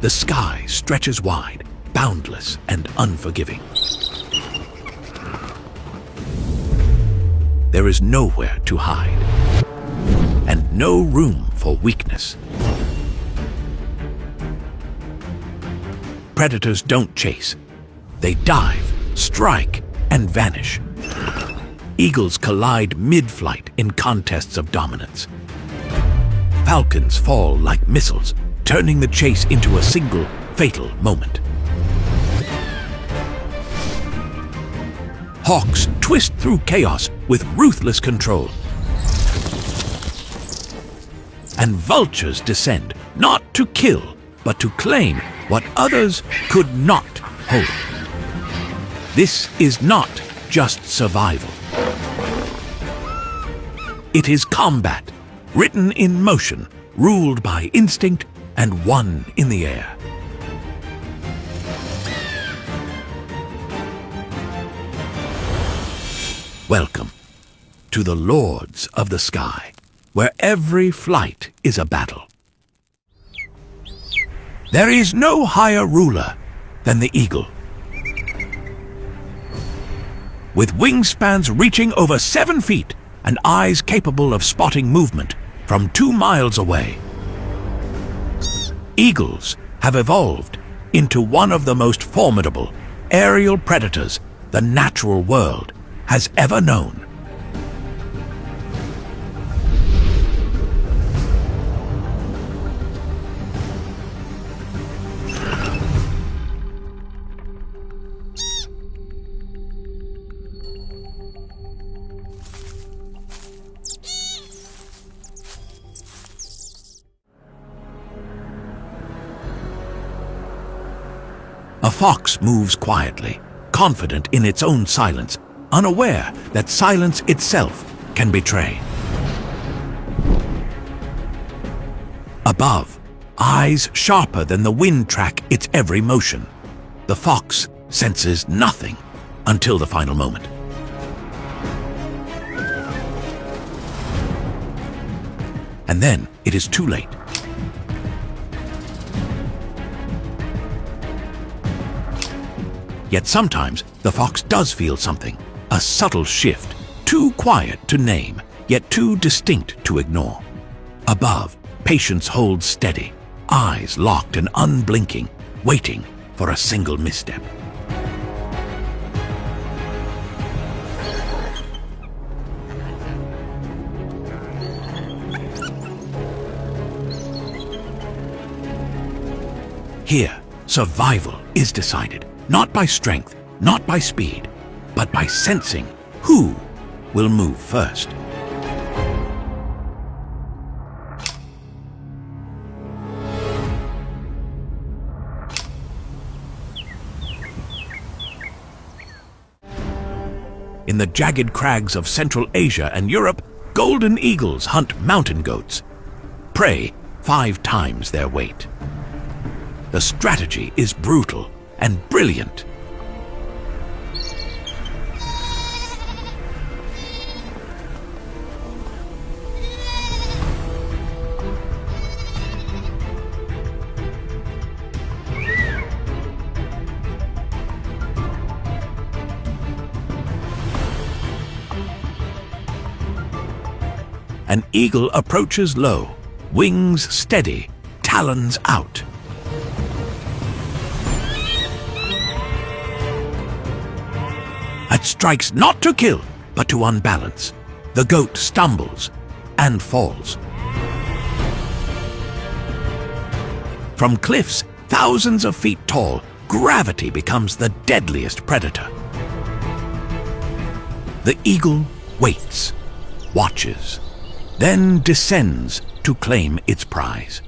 The sky stretches wide, boundless and unforgiving. There is nowhere to hide, and no room for weakness. Predators don't chase. They dive, strike, and vanish. Eagles collide mid-flight in contests of dominance. Falcons fall like missiles, turning the chase into a single, fatal moment. Hawks twist through chaos with ruthless control. And vultures descend, not to kill, but to claim what others could not hold. This is not just survival. It is combat, written in motion, ruled by instinct, and won in the air. Welcome to the Lords of the Sky, where every flight is a battle. There is no higher ruler than the eagle. With wingspans reaching over 7 feet and eyes capable of spotting movement from 2 miles away, eagles have evolved into one of the most formidable aerial predators the natural world has ever known. A fox moves quietly, confident in its own silence, unaware that silence itself can betray. Above, eyes sharper than the wind track its every motion. The fox senses nothing until the final moment. And then it is too late. Yet sometimes the fox does feel something, a subtle shift, too quiet to name, yet too distinct to ignore. Above, patience holds steady, eyes locked and unblinking, waiting for a single misstep. Here, survival is decided. Not by strength, not by speed, but by sensing who will move first. In the jagged crags of Central Asia and Europe, golden eagles hunt mountain goats, prey 5 times their weight. The strategy is brutal and brilliant. An eagle approaches low, wings steady, talons out. It strikes not to kill, but to unbalance. The goat stumbles and falls. From cliffs thousands of feet tall, gravity becomes the deadliest predator. The eagle waits, watches, then descends to claim its prize.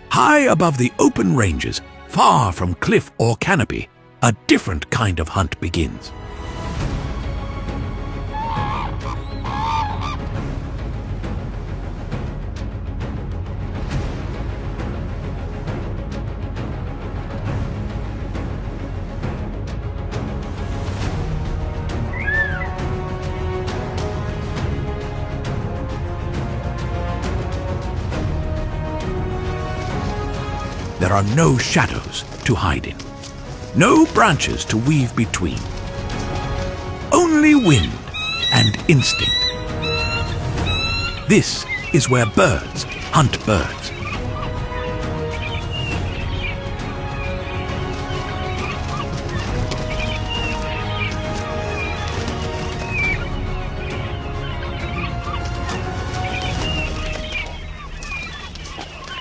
High above the open ranges, far from cliff or canopy, a different kind of hunt begins. there are no shadows to hide in, no branches to weave between, only wind and instinct. This is where birds hunt birds.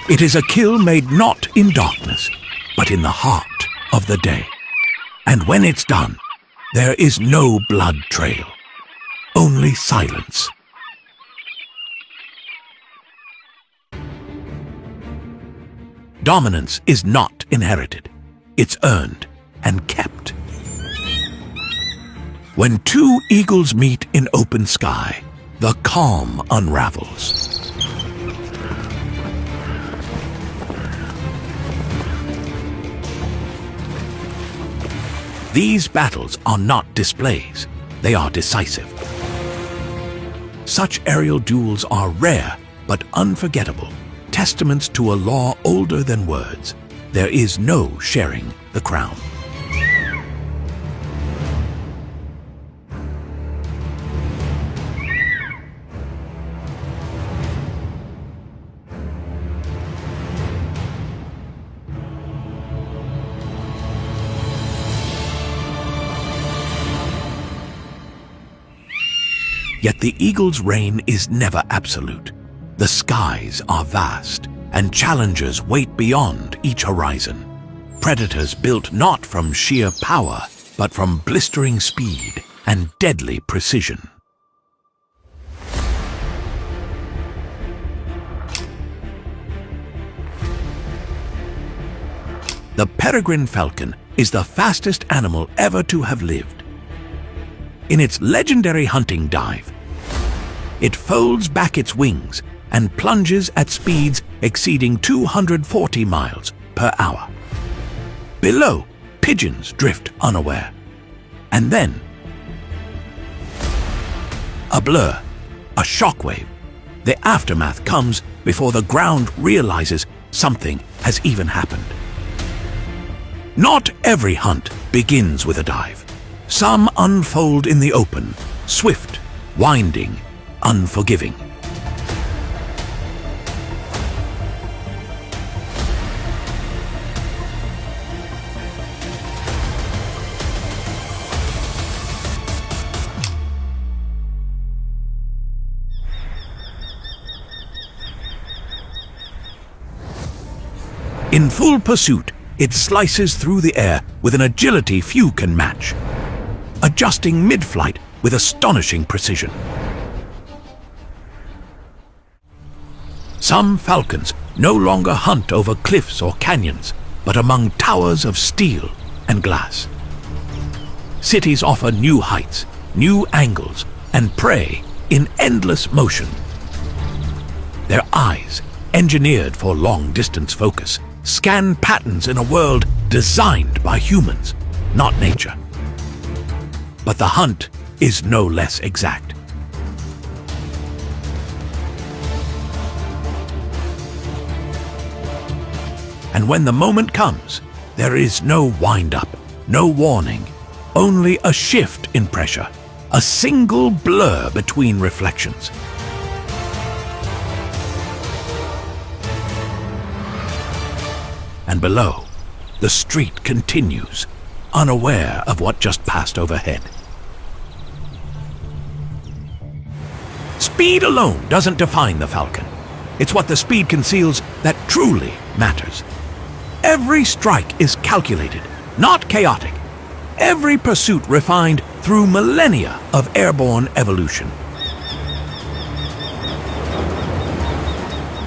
It is a kill made not in darkness, but in the heart of the day. And when it's done, there is no blood trail, only silence. Dominance is not inherited. It's earned and kept. When two eagles meet in open sky, the calm unravels. These battles are not displays, they are decisive. Such aerial duels are rare but unforgettable, testaments to a law older than words. There is no sharing the crown. Yet the eagle's reign is never absolute. The skies are vast, and challengers wait beyond each horizon. Predators built not from sheer power, but from blistering speed and deadly precision. The peregrine falcon is the fastest animal ever to have lived. In its legendary hunting dive, it folds back its wings and plunges at speeds exceeding 240 miles per hour. Below, pigeons drift unaware. And then, a blur, a shockwave. The aftermath comes before the ground realizes something has even happened. Not every hunt begins with a dive. Some unfold in the open, swift, winding, unforgiving. In full pursuit, it slices through the air with an agility few can match, adjusting mid-flight with astonishing precision. Some falcons no longer hunt over cliffs or canyons, but among towers of steel and glass. Cities offer new heights, new angles, and prey in endless motion. Their eyes, engineered for long-distance focus, scan patterns in a world designed by humans, not nature. But the hunt is no less exact. And when the moment comes, there is no wind-up, no warning, only a shift in pressure, a single blur between reflections. And below, the street continues, unaware of what just passed overhead. Speed alone doesn't define the falcon. It's what the speed conceals that truly matters. Every strike is calculated, not chaotic. Every pursuit refined through millennia of airborne evolution.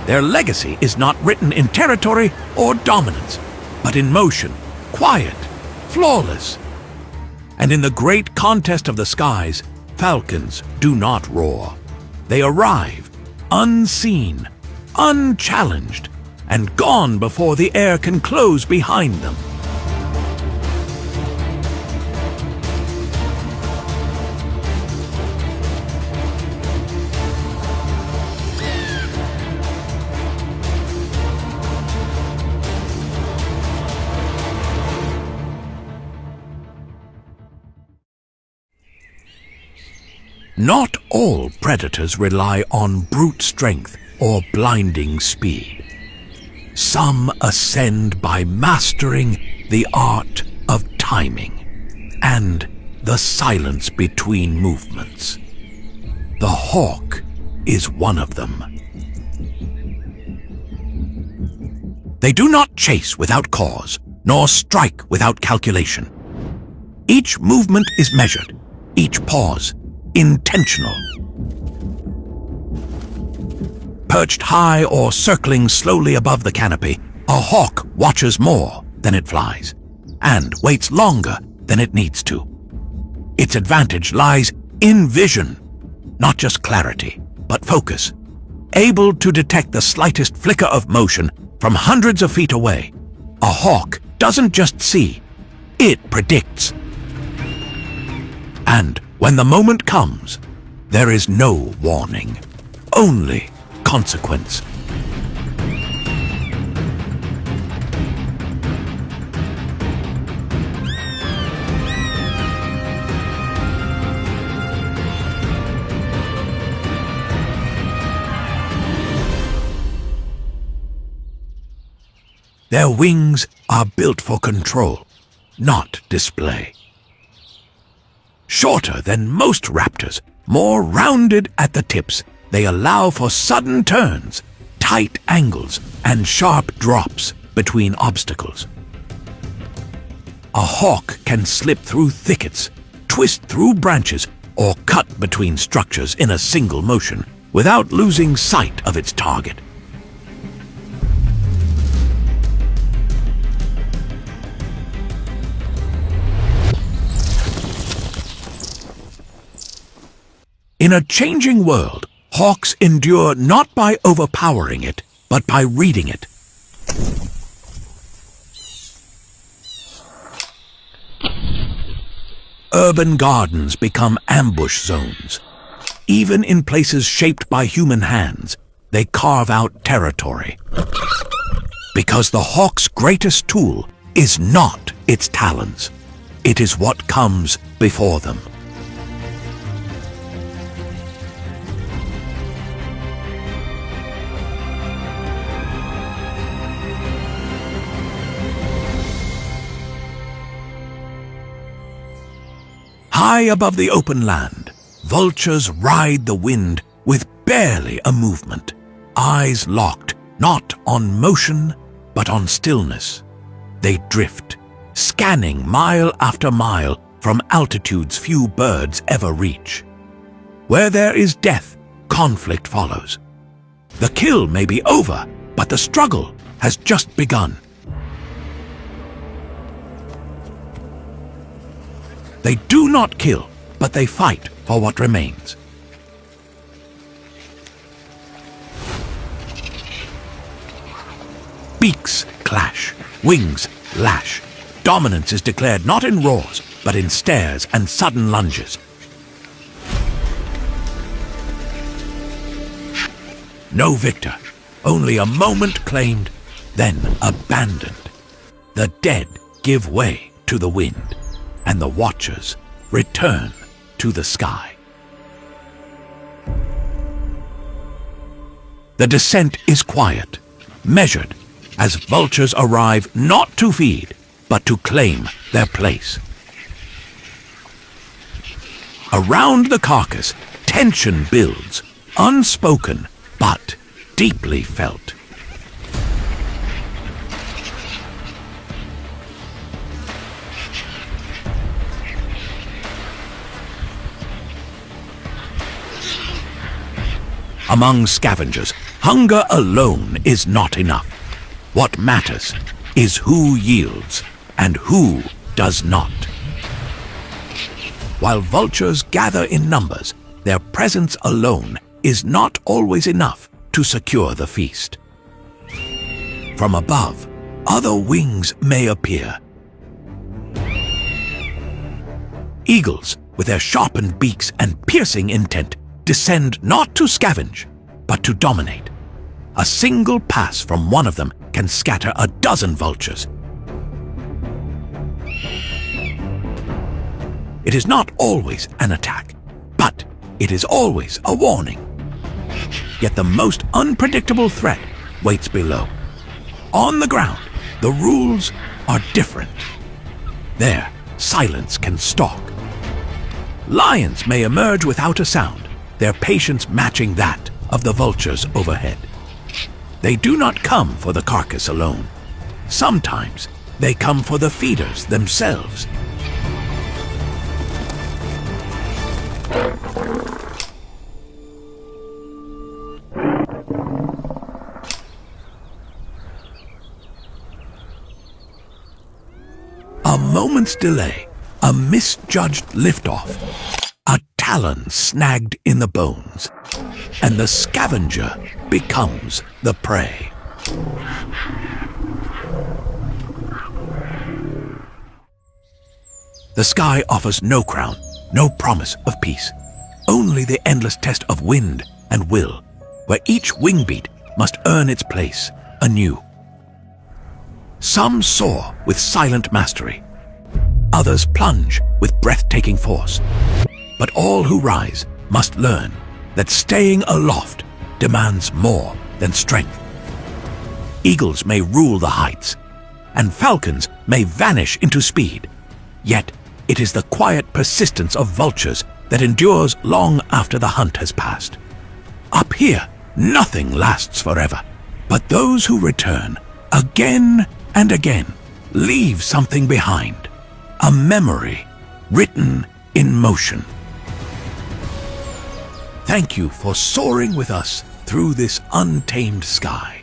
Their legacy is not written in territory or dominance, but in motion, quiet, flawless. And in the great contest of the skies, falcons do not roar. They arrive, unseen, unchallenged, and gone before the air can close behind them. Not all predators rely on brute strength or blinding speed. Some ascend by mastering the art of timing and the silence between movements. The hawk is one of them. They do not chase without cause, nor strike without calculation. Each movement is measured, each pause intentional. Perched high or circling slowly above the canopy, a hawk watches more than it flies, and waits longer than it needs to. Its advantage lies in vision, not just clarity, but focus, able to detect the slightest flicker of motion from hundreds of feet away. A hawk doesn't just see, it predicts. And when the moment comes, there is no warning, only consequence. Their wings are built for control, not display. Shorter than most raptors, more rounded at the tips, they allow for sudden turns, tight angles, and sharp drops between obstacles. A hawk can slip through thickets, twist through branches, or cut between structures in a single motion without losing sight of its target. In a changing world, hawks endure not by overpowering it, but by reading it. Urban gardens become ambush zones. Even in places shaped by human hands, they carve out territory. Because the hawk's greatest tool is not its talons. It is what comes before them. High above the open land, vultures ride the wind with barely a movement, eyes locked not on motion but on stillness. They drift, scanning mile after mile from altitudes few birds ever reach. Where there is death, conflict follows. The kill may be over, but the struggle has just begun. They do not kill, but they fight for what remains. Beaks clash, wings lash. Dominance is declared not in roars, but in stares and sudden lunges. No victor, only a moment claimed, then abandoned. The dead give way to the wind, and the watchers return to the sky. The descent is quiet, measured, as vultures arrive not to feed, but to claim their place. Around the carcass, tension builds, unspoken but deeply felt. Among scavengers, hunger alone is not enough. What matters is who yields and who does not. While vultures gather in numbers, their presence alone is not always enough to secure the feast. From above, other wings may appear. Eagles, with their sharpened beaks and piercing intent, descend not to scavenge, but to dominate. A single pass from one of them can scatter a dozen vultures. It is not always an attack, but it is always a warning. Yet the most unpredictable threat waits below. On the ground, the rules are different. There, silence can stalk. Lions may emerge without a sound, their patience matching that of the vultures overhead. They do not come for the carcass alone. Sometimes they come for the feeders themselves. A moment's delay, a misjudged liftoff, a talon snagged in the bones, and the scavenger becomes the prey. The sky offers no crown, no promise of peace, only the endless test of wind and will, where each wing beat must earn its place anew. Some soar with silent mastery, others plunge with breathtaking force. But all who rise must learn that staying aloft demands more than strength. Eagles may rule the heights, and falcons may vanish into speed, yet it is the quiet persistence of vultures that endures long after the hunt has passed. Up here, nothing lasts forever, but those who return again and again leave something behind, a memory written in motion. Thank you for soaring with us through this untamed sky.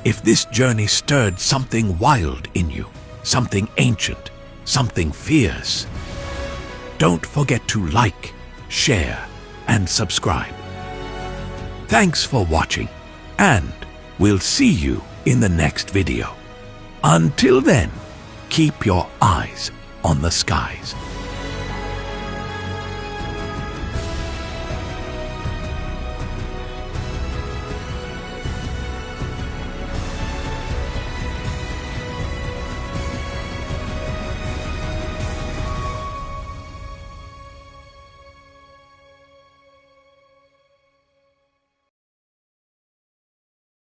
If this journey stirred something wild in you, something ancient, something fierce, don't forget to like, share, and subscribe. Thanks for watching, and we'll see you in the next video. Until then, keep your eyes on the skies.